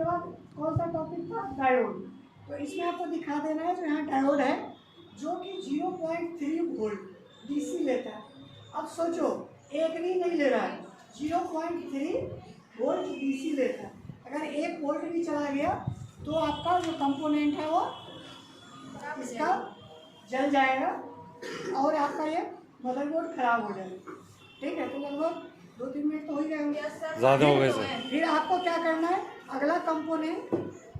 उसके बाद कौन सा टॉपिक था, डायोड। तो इसमें आपको दिखा देना है जो यहाँ डायोड है जो कि 0.3 वोल्ट डीसी लेता है। अब सोचो एक नहीं ले रहा है, 0.3 वोल्ट डीसी लेता है। अगर 1 वोल्ट भी चला गया तो आपका जो कंपोनेंट है वो इसका जल जाएगा और आपका ये मदरबोर्ड खराब हो जाएगा। ठीक है, तो लगभग 2-3 मिनट तो हो ही गए होंगे, ज़्यादा हो गए सर। फिर आपको क्या करना है, अगला कंपोनेंट